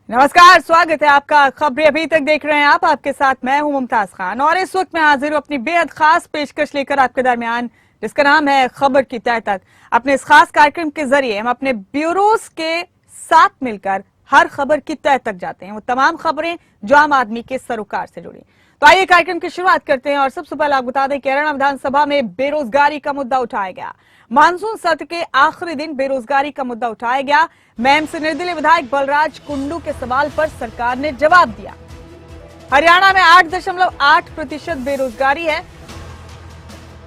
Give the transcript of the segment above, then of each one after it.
नमस्कार, स्वागत है आपका। खबरें अभी तक देख रहे हैं आप, आपके साथ मैं हूं मुमताज खान और इस वक्त मैं हाजिर हूं अपनी बेहद खास पेशकश लेकर आपके दरमियान, जिसका नाम है खबर की तह तक। अपने इस खास कार्यक्रम के जरिए हम अपने ब्यूरोज के साथ मिलकर हर खबर की तह तक जाते हैं, वो तमाम खबरें जो आम आदमी के सरोकार से जुड़ी। तो आइए कार्यक्रम की शुरुआत करते हैं और सबसे पहले आपको बता दें कि हरियाणा विधानसभा में बेरोजगारी का मुद्दा उठाया गया। मानसून सत्र के आखिरी दिन बेरोजगारी का मुद्दा उठाया गया। मैम से निर्दलीय विधायक बलराज कुंडू के सवाल पर सरकार ने जवाब दिया। हरियाणा में 8.8% बेरोजगारी है।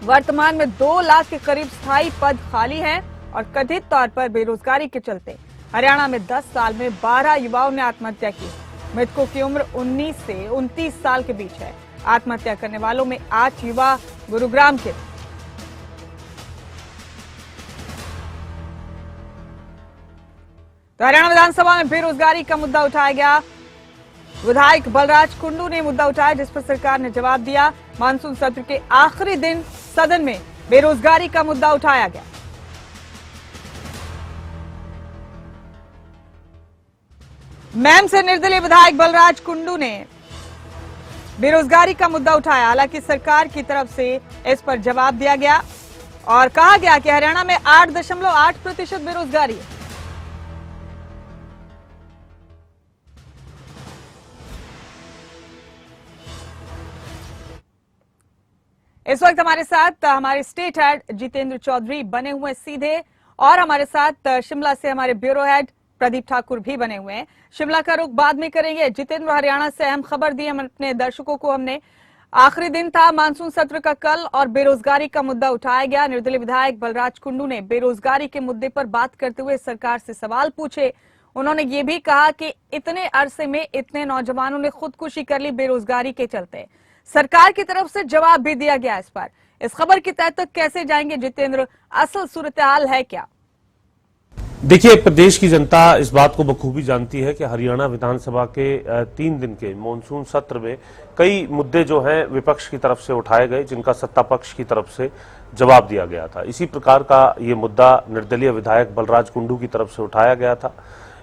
वर्तमान में 2 लाख के करीब स्थायी पद खाली हैं और कथित तौर पर बेरोजगारी के चलते हरियाणा में 10 साल में 12 युवाओं ने आत्महत्या की। मृतकों की उम्र 19 से 29 साल के बीच है। आत्महत्या करने वालों में 8 युवा गुरुग्राम के। तो हरियाणा विधानसभा में बेरोजगारी का मुद्दा उठाया गया। विधायक बलराज कुंडू ने मुद्दा उठाया, जिस पर सरकार ने जवाब दिया। मानसून सत्र के आखिरी दिन सदन में बेरोजगारी का मुद्दा उठाया गया। मैम से निर्दलीय विधायक बलराज कुंडू ने बेरोजगारी का मुद्दा उठाया। हालांकि सरकार की तरफ से इस पर जवाब दिया गया और कहा गया कि हरियाणा में 8.8% बेरोजगारी है। इस वक्त हमारे साथ हमारे स्टेट हेड जितेंद्र चौधरी बने हुए हैं सीधे, और हमारे साथ शिमला से हमारे ब्यूरो हेड प्रदीप ठाकुर भी बने हुए हैं। शिमला का रुख बाद में करेंगे। जितेंद्र, हरियाणा से अहम खबर दी हम अपने दर्शकों को। हमने आखिरी दिन था मानसून सत्र का कल और बेरोजगारी का मुद्दा उठाया गया। निर्दलीय विधायक बलराज कुंडू ने बेरोजगारी के मुद्दे पर बात करते हुए सरकार से सवाल पूछे। उन्होंने ये भी कहा कि इतने अरसे में इतने नौजवानों ने खुदकुशी कर ली बेरोजगारी के चलते। सरकार की तरफ से जवाब भी दिया गया इस पर। इस खबर की तह तक कैसे जाएंगे जितेंद्र, असल सूरत हाल है क्या? देखिए, प्रदेश की जनता इस बात को बखूबी जानती है कि हरियाणा विधानसभा के 3 दिन के मॉनसून सत्र में कई मुद्दे जो हैं विपक्ष की तरफ से उठाए गए, जिनका सत्ता पक्ष की तरफ से जवाब दिया गया था। इसी प्रकार का ये मुद्दा निर्दलीय विधायक बलराज कुंडू की तरफ से उठाया गया था।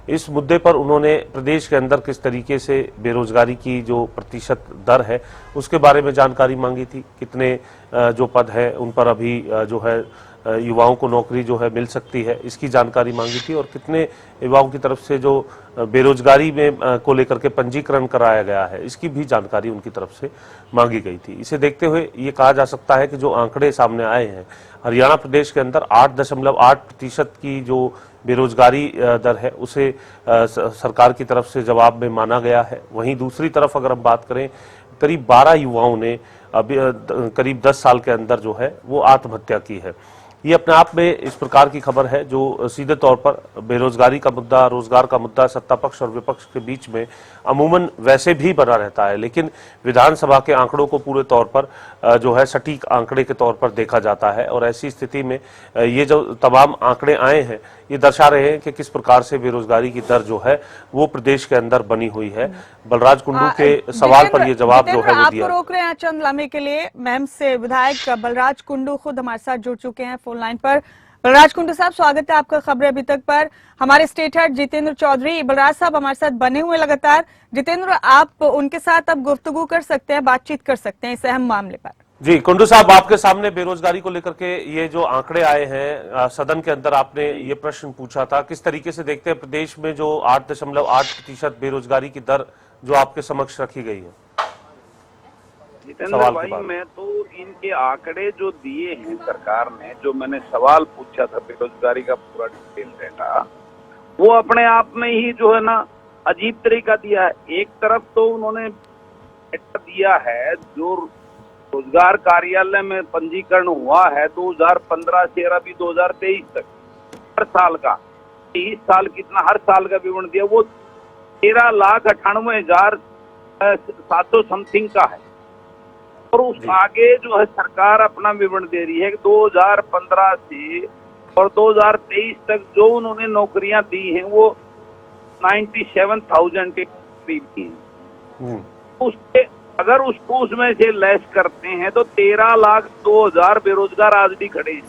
इस मुद्दे पर उन्होंने प्रदेश के अंदर किस तरीके से बेरोजगारी की जो प्रतिशत दर है उसके बारे में जानकारी मांगी थी। कितने जो पद है उन पर अभी जो है युवाओं को नौकरी जो है मिल सकती है, इसकी जानकारी मांगी थी, और कितने युवाओं की तरफ से जो बेरोजगारी में को लेकर के पंजीकरण कराया गया है इसकी भी जानकारी उनकी तरफ से मांगी गई थी। इसे देखते हुए ये कहा जा सकता है कि जो आंकड़े सामने आए हैं, हरियाणा प्रदेश के अंदर 8.8% की जो बेरोजगारी दर है उसे सरकार की तरफ से जवाब में माना गया है। वहीं दूसरी तरफ अगर हम बात करें, करीब 12 युवाओं ने अभी करीब 10 साल के अंदर जो है वो आत्महत्या की है। ये अपने आप में इस प्रकार की खबर है जो सीधे तौर पर बेरोजगारी का मुद्दा, रोजगार का मुद्दा सत्ता पक्ष और विपक्ष के बीच में अमूमन वैसे भी बना रहता है, लेकिन विधानसभा के आंकड़ों को पूरे तौर पर जो है सटीक आंकड़े के तौर पर देखा जाता है। और ऐसी स्थिति में ये जो तमाम आंकड़े आए हैं ये दर्शा रहे हैं कि किस प्रकार से बेरोजगारी की दर जो है वो प्रदेश के अंदर बनी हुई है। बलराज कुंडू के सवाल पर ये जवाब जो है वो दिया। आपको रोक रहे हैं चंद लम्हे के लिए। मैम से विधायक बलराज कुंडू खुद हमारे साथ जुड़ चुके हैं फोन लाइन पर। बलराज कुंडू साहब, स्वागत है आपका खबरें अभी तक पर। हमारे स्टेट हेड जितेंद्र चौधरी, बलराज साहब हमारे साथ बने हुए लगातार। जितेंद्र, आप उनके साथ अब गुफ्तगू कर सकते हैं, बातचीत कर सकते हैं इस अहम मामले पर। जी कुंडू साहब, आपके सामने बेरोजगारी को लेकर के ये जो आंकड़े आए हैं, सदन के अंदर आपने ये प्रश्न पूछा था, किस तरीके से देखते हैं प्रदेश में जो 8.8% बेरोजगारी की दर जो आपके समक्ष रखी गई है? जितेंद्र भाई, मैं तो इनके आंकड़े जो दिए हैं सरकार ने, जो मैंने सवाल पूछा था बेरोजगारी का पूरा डिटेल डेटा, वो अपने आप में ही जो है ना अजीब तरीका दिया है। एक तरफ तो उन्होंने डेटा दिया है जो रोजगार कार्यालय में पंजीकरण हुआ है 2015 से अभी 2023 तक, हर साल का 23 साल कितना हर साल का विवरण दिया, वो 13,98,700 समथिंग का है। और उस आगे जो है सरकार अपना विवरण दे रही है कि 2015 से और 2023 तक जो उन्होंने नौकरियां दी हैं वो 97,000 के करीब की हैं। उसके अगर उसको उसमें से लेस करते हैं तो 13,02,000 बेरोजगार आज भी खड़े हैं।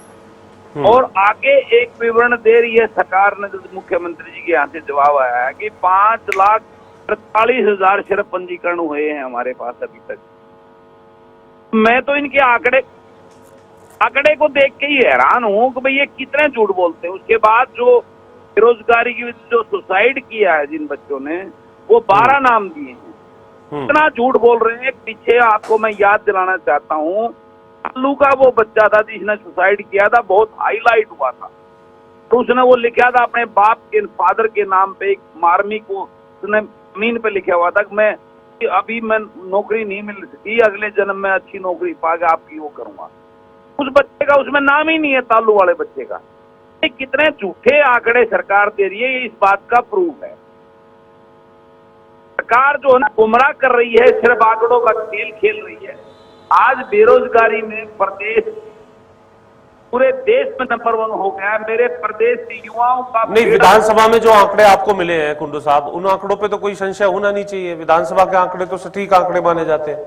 और आगे एक विवरण दे रही है सरकार ने, मुख्यमंत्री जी के यहाँ से जवाब आया है कि 5 लाख 48,000 सिर्फ पंजीकरण हुए हैं हमारे पास अभी तक। मैं तो इनके आंकड़े को देख के ही हैरान हूं कि भाई ये कितने झूठ बोलते हैं। उसके बाद जो बेरोजगारी की जो सुसाइड किया है जिन बच्चों ने, वो 12 नाम दिए हैं। इतना झूठ बोल रहे हैं। पीछे आपको मैं याद दिलाना चाहता हूं, तालू का वो बच्चा था जिसने सुसाइड किया था, बहुत हाईलाइट हुआ था। तो उसने वो लिखा था अपने बाप के, फादर के नाम पे, एक मार्मिक को उसने जमीन पे लिखा हुआ था कि मैं अभी मैं नौकरी नहीं मिल सकती, अगले जन्म में अच्छी नौकरी पाके आपकी वो करूंगा। उस बच्चे का उसमें नाम ही नहीं है, तालू वाले बच्चे का। ये कितने झूठे आंकड़े सरकार दे रही है, ये इस बात का प्रूफ है। सरकार जो है ना गुमराह कर रही है, सिर्फ आंकड़ों का खेल खेल रही है। आज बेरोजगारी में प्रदेश पूरे देश में नंबर 1 हो गया है। मेरे प्रदेश के युवाओं का नहीं, विधानसभा में जो आंकड़े आपको मिले हैं कुंडू साहब, उन आंकड़ों पे तो कोई संशय होना नहीं चाहिए। विधानसभा के आंकड़े तो सटीक आंकड़े माने जाते हैं।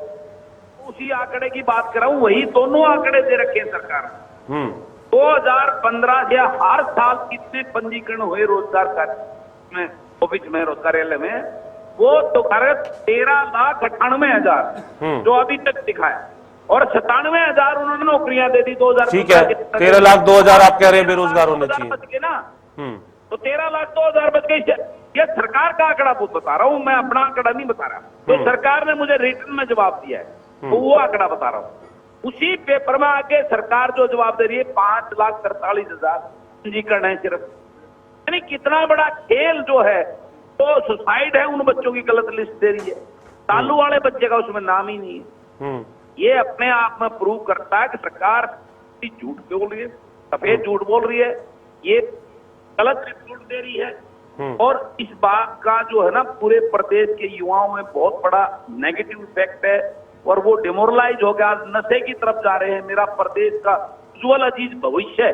उसी आंकड़े की बात कर रहा हूं, वही दोनों आंकड़े दे रखे हैं सरकार ने। 2015 से हर साल कितने पंजीकरण हुए रोजगार कार्य में, ऑफिस में, कार्यालय में, वो तो 13,98,000 जो अभी तक दिखाया, और 97,000 उन्होंने नौकरियां दे दी 2000। ठीक है, 13,02,000 आप कह रहे हैं बेरोजगार होने चाहिए बच गए ना। तो 13,02,000 बच गई। ये सरकार का आंकड़ा बता रहा हूं मैं, अपना आंकड़ा नहीं बता रहा। तो सरकार ने मुझे रिटर्न में जवाब दिया है, तो वो आंकड़ा बता रहा हूं। उसी पेपर में आके सरकार जो जवाब दे रही है, 5,43,000 पंजीकरण है सिर्फ। यानी कितना बड़ा खेल जो है, तो सुसाइड है, उन बच्चों की गलत लिस्ट दे रही है। तालू वाले बच्चे का उसमें नाम ही नहीं है। ये अपने आप में प्रूव करता है कि सरकार झूठ बोल रही है, सफेद झूठ बोल रही है, ये गलत रिपोर्ट दे रही है। और इस बात का जो है ना पूरे प्रदेश के युवाओं में बहुत बड़ा नेगेटिव इफेक्ट है, और वो डिमोरलाइज हो गया, नशे की तरफ जा रहे हैं। मेरा प्रदेश का उज्जवल अजीज भविष्य है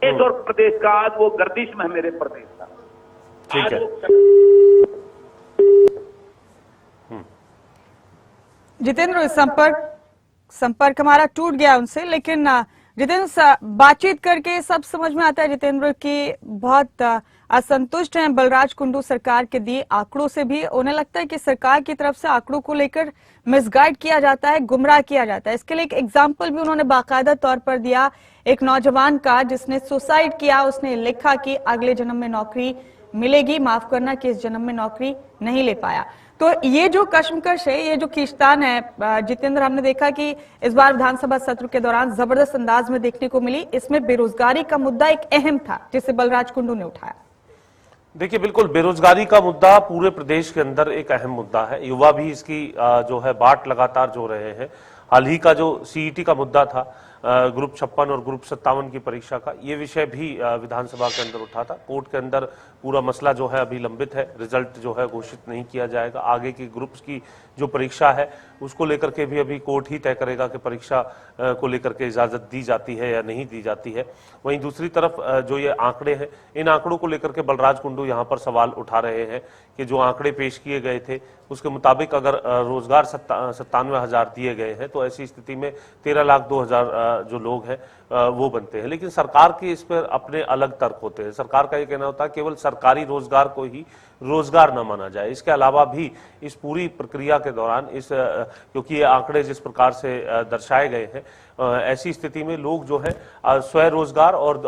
देश और प्रदेश का, आज वो गर्दिश में है मेरे प्रदेश का। ठीक है। जितेंद्र, संपर्क हमारा टूट गया उनसे, लेकिन जितेंद्र बातचीत करके सब समझ में आता है जितेंद्र की बहुत असंतुष्ट हैं बलराज कुंडू सरकार के दिए आंकड़ों से भी। उन्हें लगता है कि सरकार की तरफ से आंकड़ों को लेकर मिसगाइड किया जाता है, गुमराह किया जाता है। इसके लिए एक एग्जाम्पल भी उन्होंने बाकायदा तौर पर दिया, एक नौजवान का जिसने सुसाइड किया। उसने लिखा कि अगले जन्म में नौकरी मिलेगी, माफ करना कि इस जन्म में नौकरी नहीं ले पाया। तो ये जो कश्मकश है, ये जो खींचतान है जितेंद्र, हमने देखा कि इस बार विधानसभा सत्र के दौरान जबरदस्त अंदाज में देखने को मिली। इसमें बेरोजगारी का मुद्दा एक अहम था जिसे बलराज कुंडू ने उठाया। देखिए, बिल्कुल बेरोजगारी का मुद्दा पूरे प्रदेश के अंदर एक अहम मुद्दा है। युवा भी इसकी जो है बाट लगातार जो रहे हैं। हाल ही का जो सीईटी का मुद्दा था, ग्रुप 56 और ग्रुप 57 की परीक्षा का, ये विषय भी विधानसभा के अंदर उठा था। कोर्ट के अंदर पूरा मसला जो है अभी लंबित है, रिजल्ट जो है घोषित नहीं किया जाएगा। आगे की ग्रुप्स की जो परीक्षा है उसको लेकर के भी अभी कोर्ट ही तय करेगा कि परीक्षा को लेकर के इजाजत दी जाती है या नहीं दी जाती है। वहीं दूसरी तरफ जो ये आंकड़े हैं, इन आंकड़ों को लेकर के बलराज कुंडू यहाँ पर सवाल उठा रहे हैं कि जो आंकड़े पेश किए गए थे उसके मुताबिक अगर रोजगार 97,000 दिए गए हैं, तो ऐसी स्थिति में 13,02,000 जो लोग हैं वो बनते हैं। लेकिन सरकार के इस पर अपने अलग तर्क होते हैं। सरकार का ये कहना होता है केवल सरकारी रोजगार को ही रोजगार न माना जाए, इसके अलावा भी इस पूरी प्रक्रिया के दौरान क्योंकि ये आंकड़े जिस प्रकार से दर्शाए गए हैं, ऐसी स्थिति में लोग जो है स्वरोजगार और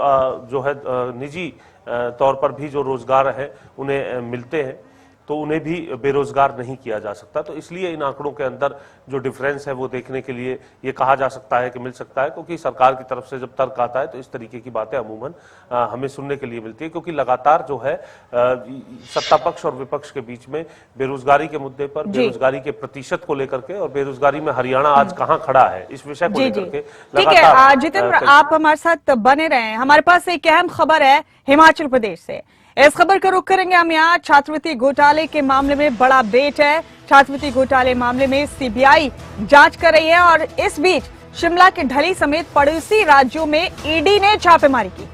जो है निजी तौर पर भी जो रोजगार है उन्हें मिलते हैं, तो उन्हें भी बेरोजगार नहीं किया जा सकता। तो इसलिए इन आंकड़ों के अंदर जो डिफरेंस है वो देखने के लिए ये कहा जा सकता है कि मिल सकता है, क्योंकि सरकार की तरफ से जब तर्क आता है तो इस तरीके की बातें अमूमन हमें सुनने के लिए मिलती है। क्योंकि लगातार जो है सत्ता पक्ष और विपक्ष के बीच में बेरोजगारी के मुद्दे पर, बेरोजगारी के प्रतिशत को लेकर के और बेरोजगारी में हरियाणा आज कहाँ खड़ा है, इस विषय को लेकर के ठीक है जितेंद्र, आप हमारे साथ बने रहे। हमारे पास एक अहम खबर है हिमाचल प्रदेश से। इस खबर का रुख करेंगे हम यहाँ। छात्रवृत्ति घोटाले के मामले में बड़ा अपडेट है। छात्रवृत्ति घोटाले मामले में सीबीआई जांच कर रही है, और इस बीच शिमला के ढली समेत पड़ोसी राज्यों में ईडी ने छापेमारी की।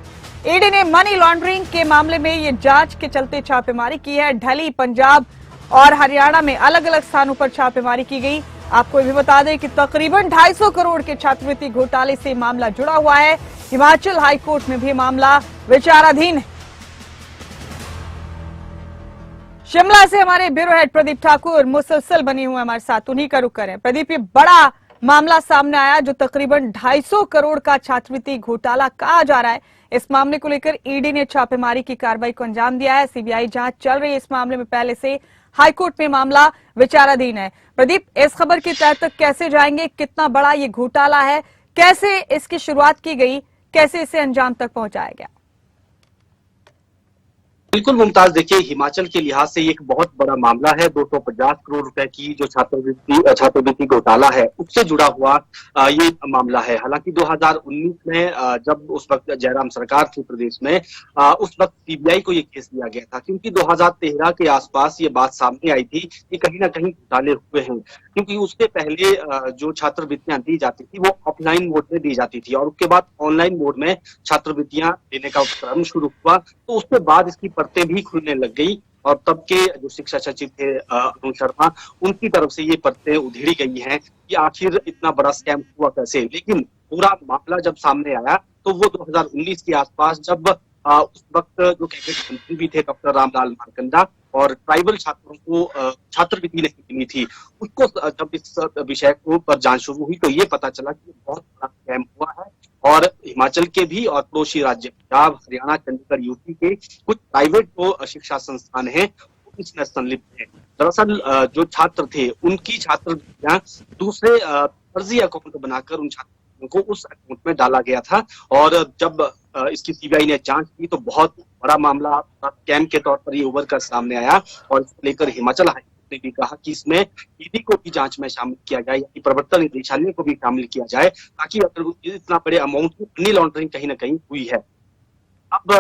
ईडी ने मनी लॉन्ड्रिंग के मामले में ये जांच के चलते छापेमारी की है। ढली, पंजाब और हरियाणा में अलग अलग स्थानों पर छापेमारी की गई। आपको भी बता दें कि तकरीबन 250 करोड़ के छात्रवृत्ति घोटाले से मामला जुड़ा हुआ है। हिमाचल हाईकोर्ट में भी मामला विचाराधीन है। शिमला से हमारे ब्यूरो हेड प्रदीप ठाकुर मुसलसल बनी हुए हमारे साथ, उन्हीं का रुख करें। प्रदीप, ये बड़ा मामला सामने आया जो तकरीबन 250 करोड़ का छात्रवृत्ति घोटाला कहा जा रहा है। इस मामले को लेकर ईडी ने छापेमारी की कार्रवाई को अंजाम दिया है। सीबीआई जांच चल रही है इस मामले में, पहले से हाईकोर्ट में मामला विचाराधीन है। प्रदीप, इस खबर की तह तक कैसे जाएंगे, कितना बड़ा ये घोटाला है, कैसे इसकी शुरुआत की गई, कैसे इसे अंजाम तक पहुंचाया गया? बिल्कुल मुमताज, देखिए हिमाचल के लिहाज से एक बहुत बड़ा मामला है। 250 करोड़ रुपए की जो छात्रवृत्ति घोटाला है उससे जुड़ा हुआ ये मामला है। हालांकि 2019 में जब उस वक्त जयराम सरकार थी प्रदेश में, उस वक्त सीबीआई को ये केस दिया गया था, क्योंकि 2013 के आसपास ये बात सामने आई थी कि कहीं ना कहीं घोटाले हुए हैं। क्योंकि उसके पहले जो छात्रवृत्तियां दी जाती थी वो ऑफलाइन मोड में दी जाती थी और उसके बाद ऑनलाइन मोड में छात्रवृत्तियां देने का क्रम शुरू हुआ। तो उसके बाद इसकी परतें भी खुलने लग गई और तब के जो शिक्षा सचिव थे अरुण शर्मा, उनकी तरफ से ये परतें उधेड़ी गई हैं कि आखिर इतना बड़ा स्कैम हुआ कैसे। लेकिन पूरा मामला जब सामने आया तो वो 2019 के आसपास, जब उस वक्त जो कैबिनेट मंत्री भी थे डॉक्टर रामलाल मारकंडा और ट्राइबल छात्रों को छात्रवृत्ति नहीं मिली थी, उसको जब इस विषय को पर जांच शुरू हुई तो ये पता चला कि बहुत बड़ा स्कैम हुआ है और हिमाचल के भी और पड़ोसी राज्य पंजाब, हरियाणा, चंडीगढ़, यूपी के कुछ प्राइवेट जो शिक्षा संस्थान हैं इसमें संलिप्त हैं। दरअसल जो छात्र थे उनकी छात्रवृत्तियां दूसरे फर्जी अकाउंट बनाकर उन छात्रों को उस अकाउंट में डाला गया था और जब इसकी सीबीआई ने जांच की तो बहुत बड़ा मामला स्कैम के तौर पर ये उभर कर सामने आया और इसको लेकर हिमाचल हाईकोर्ट ने भी कहा कि इसमें ईडी को भी जांच में शामिल किया जाए, यानी प्रवर्तन निदेशालय को भी शामिल किया जाए, ताकि अगर इतना बड़े अमाउंट की मनी लॉन्ड्रिंग कहीं ना कहीं हुई है। अब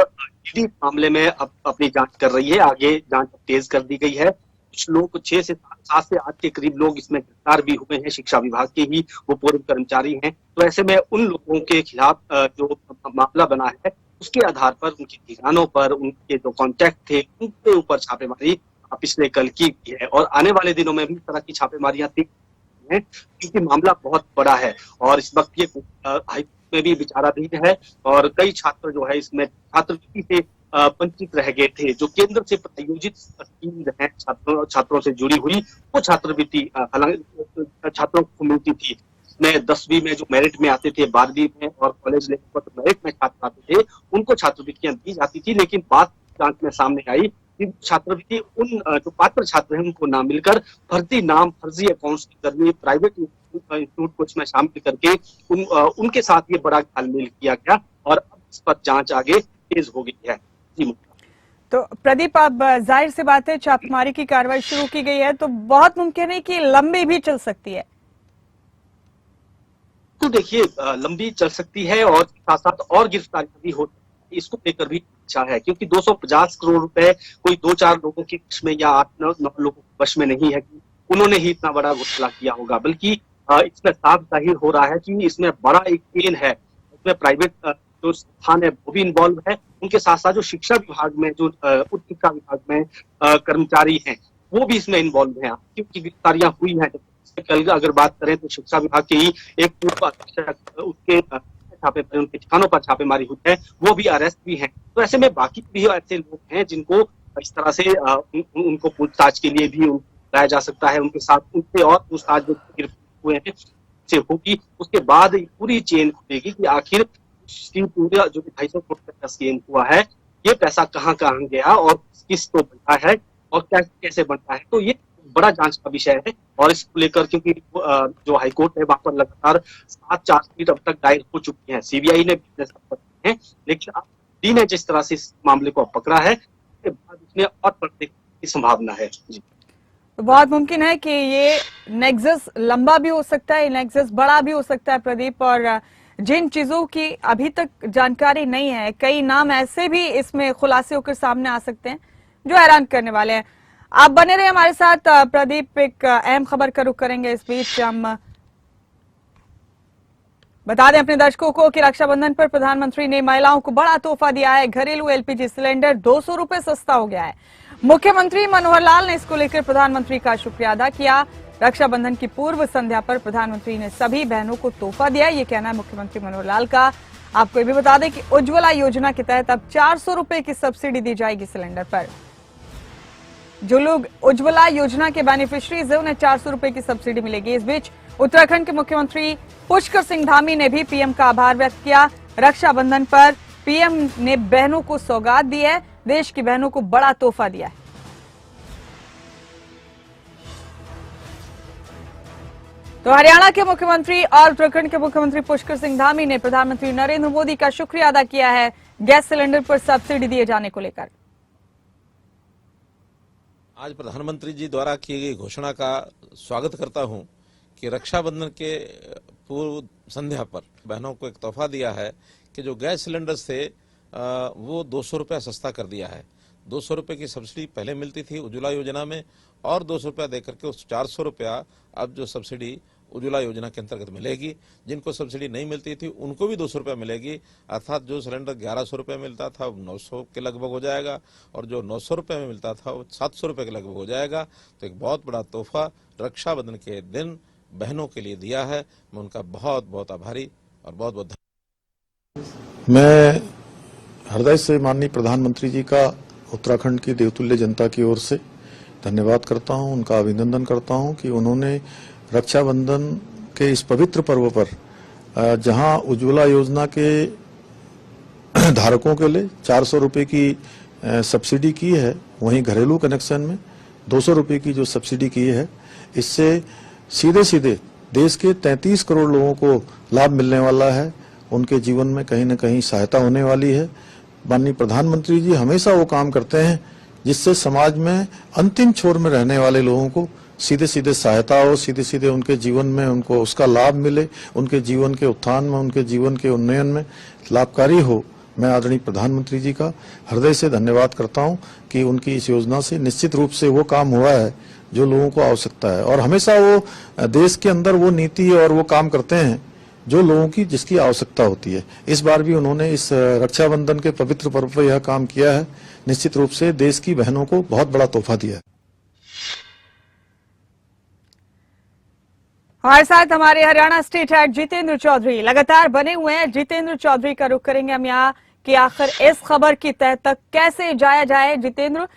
ईडी मामले में अब अपनी जांच कर रही है, आगे जांच तेज कर दी गई है। कुछ लोग 7 से 8 के करीब लोग इसमें गिरफ्तार भी हुए हैं, शिक्षा विभाग के ही वो पूर्व कर्मचारी हैं। तो ऐसे में उन लोगों के खिलाफ जो मामला बना है उसके आधार पर, उनके ठिकानों पर, उनके जो कॉन्टैक्ट थे उनके ऊपर छापेमारी पिछले कल की है और आने वाले दिनों में भी इस तरह की छापेमारियां तेज हैं, क्योंकि मामला बहुत बड़ा है और इस वक्त ये हाईकोर्ट में भी विचाराधीन है और कई छात्र जो है इसमें छात्रवृत्ति से वंचित रह गए थे। जो केंद्र से प्रायोजित स्कीम है छात्रों से जुड़ी हुई, वो छात्रवृत्ति छात्रों को मिलती थी। इसमें 10वीं में जो मेरिट में आते थे, 12वीं में और कॉलेज लेवल पर मेरिट में छात्र आते थे, उनको छात्रवृत्तियां दी जाती थी। लेकिन बात जांच में सामने आई कि छात्रवृत्ति उन जो पात्र छात्र हैं उनको ना मिलकर फर्जी नाम, फर्जी अकाउंट्स के जरिए प्राइवेट इंस्टीट्यूट को इसमें शामिल करके उनके साथ ये बड़ा तालमेल किया गया और अब इस पर जांच आगे तेज हो गई है। तो प्रदीप, अब जाहिर सी बात है छापेमारी की कार्रवाई शुरू की गई है तो बहुत मुमकिन है कि लंबी भी चल सकती है। तो देखिए लंबी चल सकती है और साथ साथ और गिरफ्तारियां भी हो सकती है, इसको लेकर भी अच्छा है, क्योंकि 250 करोड़ रुपए कोई 2-4 लोगों के वश में या 8-9 लोगों के वश में नहीं है कि उन्होंने ही इतना बड़ा घोटाला किया होगा, बल्कि इसमें साफ जाहिर हो रहा है कि इसमें बड़ा एक चेन है। इसमें प्राइवेट जो संस्थान है वो भी इन्वॉल्व है, उनके साथ साथ जो शिक्षा विभाग में, जो उच्च शिक्षा विभाग में कर्मचारी हैं वो भी इसमें इन्वॉल्व हैं, क्योंकि गिरफ्तारियां हुई हैं। कल अगर बात करें तो शिक्षा विभाग के ही एक पूर्व अधीक्षक, उसके छापे, उनके ठिकानों पर छापेमारी हुई है, वो भी अरेस्ट भी हैं। तो ऐसे में बाकी भी ऐसे लोग हैं जिनको इस तरह से उनको पूछताछ के लिए भी लाया जा सकता है, उनके साथ उनसे और पूछताछ जो हुए हैं से होगी। उसके बाद पूरी चेन खुलेगी कि आखिर पूरा जो 250 करोड़ का स्कीम हुआ है ये पैसा कहाँ गया और किस को बनता है और कैसे बनता है। तो ये बड़ा जांच का विषय है और इसको लेकर, क्योंकि जो हाईकोर्ट है वहां पर लगातार 7 चार्जशीट अब तक दायर हो चुकी हैं, सीबीआई ने भी हैं, लेकिन अब ईडी ने जिस तरह से इस मामले को पकड़ा है उसके बाद इसमें और बढ़ने की संभावना है। जी, तो बहुत मुमकिन है कि ये नेक्सस लंबा भी हो सकता है, नेक्सस बड़ा भी हो सकता है प्रदीप, और जिन चीजों की अभी तक जानकारी नहीं है, कई नाम ऐसे भी इसमें खुलासे होकर सामने आ सकते हैं जो हैरान करने वाले हैं। आप बने रहे हमारे साथ प्रदीप, एक अहम खबर का रुख करेंगे। इस बीच हम बता दें अपने दर्शकों को कि रक्षाबंधन पर प्रधानमंत्री ने महिलाओं को बड़ा तोहफा दिया है। घरेलू एलपीजी सिलेंडर 200 रुपए सस्ता हो गया है। मुख्यमंत्री मनोहर लाल ने इसको लेकर प्रधानमंत्री का शुक्रिया अदा किया। रक्षाबंधन की पूर्व संध्या पर प्रधानमंत्री ने सभी बहनों को तोहफा दिया, ये कहना है मुख्यमंत्री मनोहर लाल का। आपको ये भी बता दें कि उज्ज्वला योजना के तहत अब 400 रुपए की सब्सिडी दी जाएगी सिलेंडर पर। जो लोग उज्ज्वला योजना के बेनिफिशियरीज है उन्हें 400 रुपए की सब्सिडी मिलेगी। इस बीच उत्तराखंड के मुख्यमंत्री पुष्कर सिंह धामी ने भी पीएम का आभार व्यक्त किया। रक्षाबंधन पर पीएम ने बहनों को सौगात दी है, देश की बहनों को बड़ा तोहफा दिया है। तो हरियाणा के मुख्यमंत्री और उत्तराखंड के मुख्यमंत्री पुष्कर सिंह धामी ने प्रधानमंत्री नरेंद्र मोदी का शुक्रिया अदा किया है गैस सिलेंडर पर सब्सिडी दिए जाने को लेकर। आज प्रधानमंत्री जी द्वारा की गई घोषणा का स्वागत करता हूं कि रक्षाबंधन के पूर्व संध्या पर बहनों को एक तोहफा दिया है कि जो गैस सिलेंडर थे वो 200 रुपया सस्ता कर दिया है। 200 रुपये की सब्सिडी पहले मिलती थी उज्ज्वला योजना में और 200 रुपया देकर के उस 400 रुपया अब जो सब्सिडी उज्ज्वला योजना के अंतर्गत मिलेगी। जिनको सब्सिडी नहीं मिलती थी उनको भी 200 रुपया मिलेगी, अर्थात जो सिलेंडर 1100 रुपये मिलता था वो 900 के लगभग हो जाएगा और जो 900 रुपये में मिलता था वो 700 रुपये के लगभग हो जाएगा। तो एक बहुत बड़ा तोहफा रक्षाबंधन के दिन बहनों के लिए दिया है। मैं उनका बहुत बहुत आभारी और बहुत बहुत मैं हृदय से माननीय प्रधानमंत्री जी का उत्तराखंड की देवतुल्य जनता की ओर से धन्यवाद करता हूं, उनका अभिनंदन करता हूं कि उन्होंने रक्षाबंधन के इस पवित्र पर्व पर जहां उज्ज्वला योजना के धारकों के लिए 400 रुपए की सब्सिडी की है, वहीं घरेलू कनेक्शन में 200 रुपए की जो सब्सिडी की है, इससे सीधे सीधे देश के 33 करोड़ लोगों को लाभ मिलने वाला है। उनके जीवन में कहीं न कहीं सहायता होने वाली है। माननीय प्रधानमंत्री जी हमेशा वो काम करते हैं जिससे समाज में अंतिम छोर में रहने वाले लोगों को सीधे सीधे सहायता हो, सीधे सीधे उनके जीवन में उनको उसका लाभ मिले, उनके जीवन के उत्थान में, उनके जीवन के उन्नयन में लाभकारी हो। मैं आदरणीय प्रधानमंत्री जी का हृदय से धन्यवाद करता हूं कि उनकी इस योजना से निश्चित रूप से वो काम हुआ है जो लोगों को आवश्यकता है और हमेशा वो देश के अंदर वो नीति और वो काम करते हैं जो लोगों की जिसकी आवश्यकता होती है। इस बार भी उन्होंने इस रक्षाबंधन के पवित्र पर्व पर यह काम किया है। निश्चित रूप से देश की बहनों को बहुत बड़ा तोहफा दिया है। हमारे साथ हमारे हरियाणा स्टेट हेड जितेंद्र चौधरी लगातार बने हुए हैं। जितेंद्र चौधरी का रुख करेंगे हम यहाँ कि आखिर इस खबर की तह तक कैसे जाया जाए। जितेंद्र,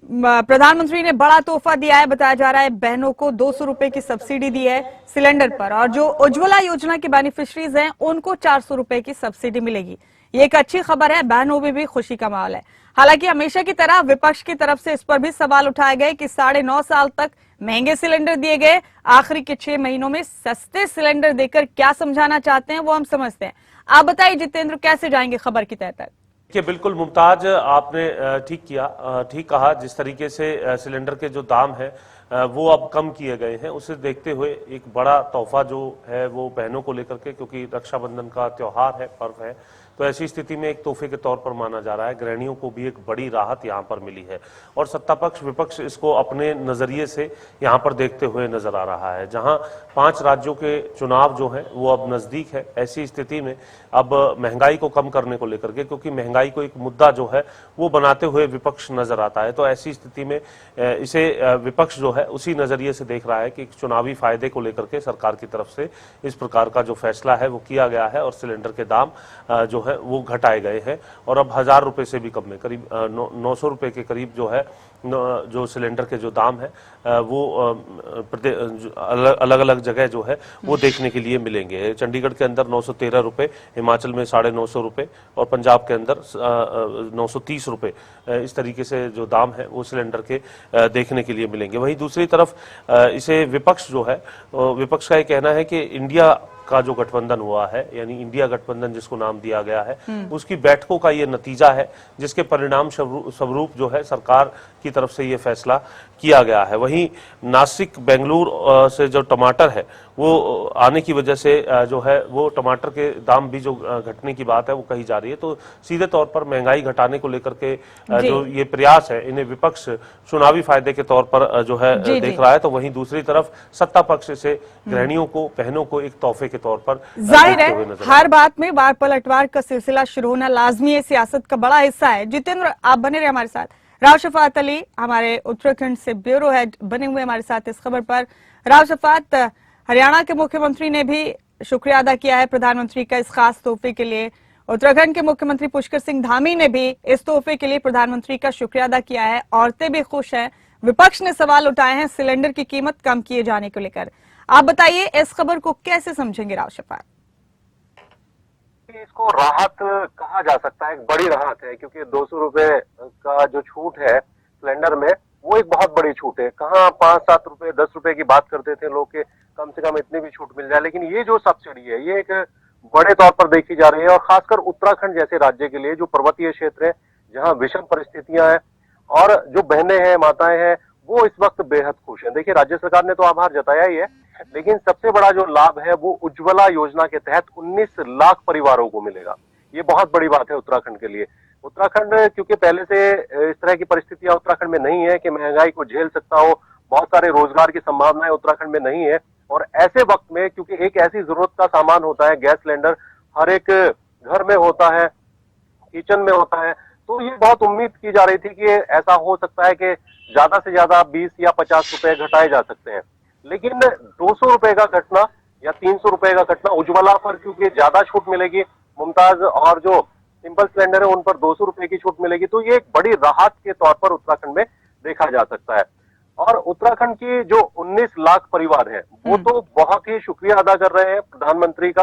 प्रधानमंत्री ने बड़ा तोहफा दिया है, बताया जा रहा है बहनों को 200 रुपए की सब्सिडी दी है सिलेंडर पर और जो उज्ज्वला योजना के बेनिफिशियरीज हैं उनको 400 रुपए की सब्सिडी मिलेगी। ये एक अच्छी खबर है, बहनों में भी खुशी का माहौल है। हालांकि हमेशा की तरह विपक्ष की तरफ से इस पर भी सवाल उठाए गए कि 9.5 साल तक महंगे सिलेंडर दिए गए, आखिरी के 6 महीनों में सस्ते सिलेंडर देकर क्या समझाना चाहते हैं वो हम समझते हैं। आप बताइए जितेंद्र, कैसे जाएंगे खबर की तह तक? कि बिल्कुल मुमताज, आपने ठीक कहा। जिस तरीके से सिलेंडर के जो दाम है वो अब कम किए गए हैं, उसे देखते हुए एक बड़ा तोहफा जो है वो बहनों को लेकर के, क्योंकि रक्षाबंधन का त्योहार है, पर्व है, तो ऐसी स्थिति में एक तोहफे के तौर पर माना जा रहा है। गृहिणियों को भी एक बड़ी राहत यहाँ पर मिली है और सत्ता पक्ष विपक्ष इसको अपने नजरिए से यहाँ पर देखते हुए नजर आ रहा है। जहाँ 5 राज्यों के चुनाव जो है वो अब नजदीक है, ऐसी स्थिति में अब महंगाई को कम करने को लेकर के, क्योंकि महंगाई को एक मुद्दा जो है वो बनाते हुए विपक्ष नजर आता है, तो ऐसी स्थिति में इसे विपक्ष जो है उसी नजरिए से देख रहा है कि चुनावी फायदे को लेकर के सरकार की तरफ से इस प्रकार का जो फैसला है वो किया गया है और सिलेंडर के दाम जो है वो घटाए गए हैं और अब 1000 रुपए से भी कम में करीब 900 रुपए के करीब जो है जो सिलेंडर के जो दाम है वो अलग अलग जगह जो है वो देखने के लिए मिलेंगे। चंडीगढ़ के अंदर 913 रुपए, हिमाचल में 950 रुपए और पंजाब के अंदर 930 रुपए, इस तरीके से जो दाम है वो सिलेंडर के देखने के लिए मिलेंगे। वहीं दूसरी तरफ इसे विपक्ष जो है, विपक्ष का ये कहना है कि इंडिया का जो गठबंधन हुआ है, यानी इंडिया गठबंधन जिसको नाम दिया गया है, उसकी बैठकों का ये नतीजा है जिसके परिणाम स्वरूप जो है सरकार की तरफ से ये फैसला किया गया है। वहीं नासिक बेंगलुरु से जो टमाटर है वो आने की वजह से जो है वो टमाटर के दाम भी जो घटने की बात है वो कही जा रही है। तो सीधे तौर पर महंगाई घटाने को लेकर के जो ये प्रयास है इन्हें विपक्ष चुनावी फायदे के तौर पर जो है देख रहा है, तो वहीं दूसरी तरफ सत्ता पक्ष से गृहिणियों को, बहनों को एक तोहफे के तौर पर जाहिर है हर बात में वार पलटवार का सिलसिला शुरू होना लाजमी है, सियासत का बड़ा हिस्सा है। जितेंद्र, आप बने रहे हमारे साथ। राव शफात अली हमारे उत्तराखंड से ब्यूरो हेड बने हुए हमारे साथ इस खबर पर। राव शफात, हरियाणा के मुख्यमंत्री ने भी शुक्रिया अदा किया है प्रधानमंत्री का इस खास तोहफे के लिए। उत्तराखंड के मुख्यमंत्री पुष्कर सिंह धामी ने भी इस तोहफे के लिए प्रधानमंत्री का शुक्रिया अदा किया है। औरतें भी खुश हैं। विपक्ष ने सवाल उठाए हैं सिलेंडर की कीमत कम किए जाने को लेकर। आप बताइए इस खबर को कैसे समझेंगे राव शफात? इसको राहत कहा जा सकता है, एक बड़ी राहत है, क्योंकि 200 रुपए का जो छूट है सिलेंडर में वो एक बहुत बड़ी छूट है। कहाँ 5-7 रुपए 10 रुपए की बात करते थे लोग के कम से कम इतनी भी छूट मिल जाए, लेकिन ये जो सब्सिडी है ये एक बड़े तौर पर देखी जा रही है। और खासकर उत्तराखंड जैसे राज्य के लिए जो पर्वतीय क्षेत्र है, जहाँ विषम परिस्थितियां हैं और जो बहनें हैं माताएं हैं वो इस वक्त बेहद खुश हैं। देखिए राज्य सरकार ने तो आभार जताया ही है, लेकिन सबसे बड़ा जो लाभ है वो उज्ज्वला योजना के तहत 19 लाख परिवारों को मिलेगा। ये बहुत बड़ी बात है उत्तराखंड के लिए। उत्तराखंड क्योंकि पहले से इस तरह की परिस्थितियां उत्तराखंड में नहीं है कि महंगाई को झेल सकता हो, बहुत सारे रोजगार की संभावनाएं उत्तराखंड में नहीं है। और ऐसे वक्त में क्योंकि एक ऐसी जरूरत का सामान होता है, गैस सिलेंडर हर एक घर में होता है, किचन में होता है, तो ये बहुत उम्मीद की जा रही थी कि ऐसा हो सकता है कि ज्यादा से ज्यादा 20 या 50 रुपए घटाए जा सकते हैं। लेकिन 200 रुपए का घटना या 300 रुपए का घटना उज्ज्वला पर क्योंकि ज्यादा छूट मिलेगी, मुमताज और जो सिंपल सिलेंडर है उन पर 200 रुपए की छूट मिलेगी, तो ये एक बड़ी राहत के तौर पर उत्तराखंड में देखा जा सकता है। और उत्तराखंड की जो 19 लाख परिवार है वो तो बहुत ही शुक्रिया अदा कर रहे हैं प्रधानमंत्री का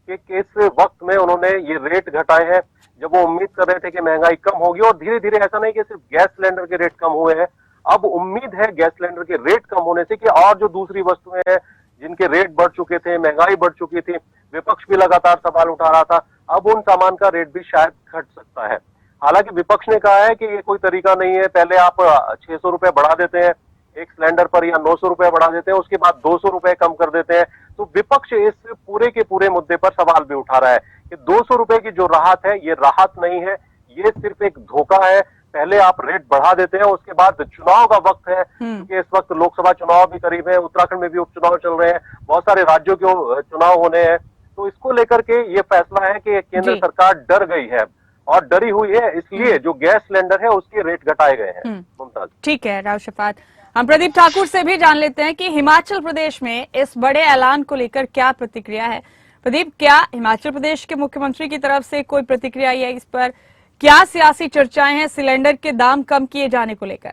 कि इस वक्त में उन्होंने ये रेट घटाए हैं, जब वो उम्मीद कर रहे थे कि महंगाई कम होगी। और धीरे धीरे ऐसा नहीं कि सिर्फ गैस सिलेंडर के रेट कम हुए हैं, अब उम्मीद है गैस सिलेंडर के रेट कम होने से कि और जो दूसरी वस्तुएं हैं जिनके रेट बढ़ चुके थे, महंगाई बढ़ चुकी थी, विपक्ष भी लगातार सवाल उठा रहा था, अब उन सामान का रेट भी शायद घट सकता है। हालांकि विपक्ष ने कहा है कि ये कोई तरीका नहीं है, पहले आप 600 रुपए बढ़ा देते हैं एक सिलेंडर पर या 900 रुपए बढ़ा देते हैं, उसके बाद 200 रुपए कम कर देते हैं। तो विपक्ष इस पूरे के पूरे मुद्दे पर सवाल भी उठा रहा है कि 200 रुपए की जो राहत है ये राहत नहीं है, ये सिर्फ एक धोखा है। पहले आप रेट बढ़ा देते हैं, उसके बाद चुनाव का वक्त है, क्योंकि इस वक्त लोकसभा चुनाव भी करीब है, उत्तराखंड में भी उपचुनाव चल रहे हैं, बहुत सारे राज्यों के चुनाव होने हैं, तो इसको लेकर के ये फैसला है कि केंद्र सरकार डर गई है और डरी हुई है, इसलिए जो गैस सिलेंडर है उसके रेट घटाए गए हैं। मुमताज, ठीक है राव शफात। हम प्रदीप ठाकुर से भी जान लेते हैं कि हिमाचल प्रदेश में इस बड़े ऐलान को लेकर क्या प्रतिक्रिया है। प्रदीप, क्या हिमाचल प्रदेश के मुख्यमंत्री की तरफ से कोई प्रतिक्रिया आई है इस पर? क्या सियासी चर्चाएं हैं सिलेंडर के दाम कम किए जाने को लेकर?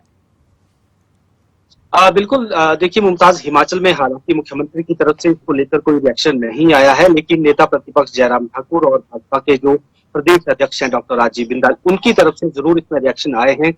बिल्कुल, देखिए मुमताज, हिमाचल में हालांकि मुख्यमंत्री की तरफ से इसको लेकर कोई रिएक्शन नहीं आया है, लेकिन नेता प्रतिपक्ष जयराम ठाकुर और भाजपा के जो प्रदेश अध्यक्ष हैं डॉक्टर राजीव बिंदाल, उनकी तरफ से जरूर इसमें रिएक्शन आए हैं।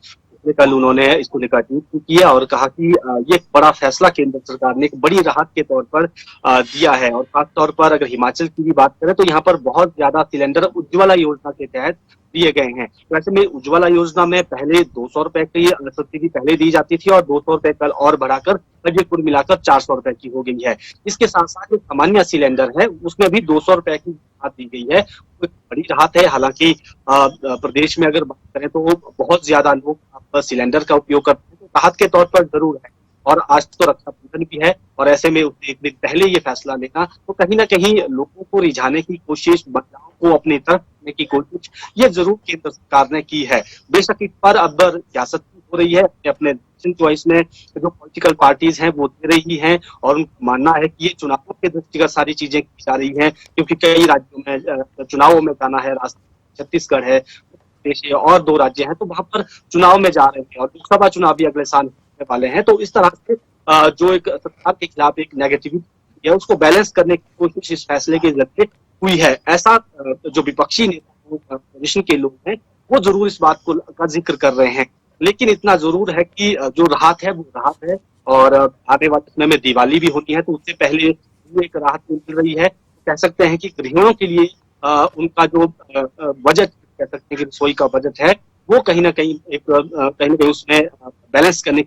कल उन्होंने इसको लेकर ट्वीट किया और कहा कि ये बड़ा फैसला केंद्र सरकार ने एक बड़ी राहत के तौर पर दिया है। और खासतौर पर अगर हिमाचल की भी बात करें तो यहाँ पर बहुत ज्यादा सिलेंडर उज्ज्वला योजना के तहत दिए गए हैं। वैसे में उज्ज्वला योजना में पहले 200 रुपए की सब्सिडी पहले दी जाती थी और 200 रुपए कल और बढ़ाकर ये कुल मिलाकर 400 रुपए की हो गई है। इसके साथ साथ जो सामान्य सिलेंडर है उसमें भी 200 रुपए की राहत दी गई है, तो बड़ी राहत है। हालांकि प्रदेश में अगर बात करें तो बहुत ज्यादा लोग सिलेंडर का उपयोग करते हैं, तो राहत के तौर पर जरूर है। और आज तो रक्षाबंधन भी है और ऐसे में एक दिन पहले ये फैसला लेना तो कहीं ना कहीं लोगों को रिझाने की कोशिश, महिलाओं को अपनी तरफ करने की कोशिश ये जरूर केंद्र सरकार ने की है। बेशक इस पर अब सियासत हो रही है, अपने चॉइस में जो पॉलिटिकल पार्टीज हैं वो दे रही हैं और उनका मानना है कि ये चुनावों के दृष्टिगत सारी चीजें की जा रही हैं, क्योंकि कई राज्यों में चुनावों में जाना है, छत्तीसगढ़ है और 2 राज्य हैं, तो वहां पर चुनाव में जा रहे हैं और लोकसभा चुनाव भी अगले साल होने वाले हैं। तो इस तरह से जो एक सरकार के खिलाफ एक नेगेटिविटी है उसको बैलेंस करने की कोशिश इस फैसले के जरिए हुई है। ऐसा जो विपक्षी नेता पोजिशन के लोग हैं वो जरूर इस बात को का जिक्र कर रहे हैं, लेकिन इतना जरूर है कि जो राहत है वो राहत है और आने वाले समय में दिवाली भी होनी है, तो उससे पहले एक राहत मिल रही है। कह सकते हैं कि गृहिणियों के लिए उनका जो बजट, कह सकते हैं कि रसोई का बजट है वो कहीं ना कहीं उसमें बैलेंस करने